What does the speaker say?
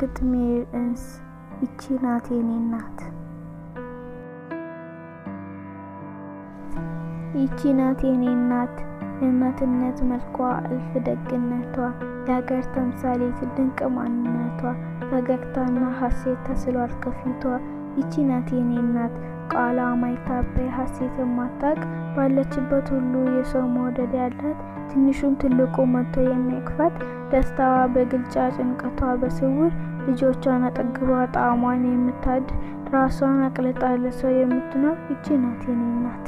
የግጥሜ ርዕስ ይቺ ናት የኔ እናት። ይቺ ናት የኔ እናት የእናትነት መልኳ እልፍ ደግነቷ የሀገር ተምሳሌት ድንቅ ማንነቷ ፈገግታና ሐሴት ተስሏል ከፊቷ። ይቺ ናት የኔ እናት ቃሏ ማይታበይ ሐሴት የማታውቅ ባለችበት ሁሉ የሰው መውደድ ያላት ትንሹም ትልቁ መጥቶ የሚያቅፋት ደስታዋ በግልጫ ጭንቀቷ በስውር ልጆቿን አጠግባ ጣዕሟን የምታድ ራሷን አቅልጣ ለሰው የምትኖር ይቺ ናት የኔ እናት።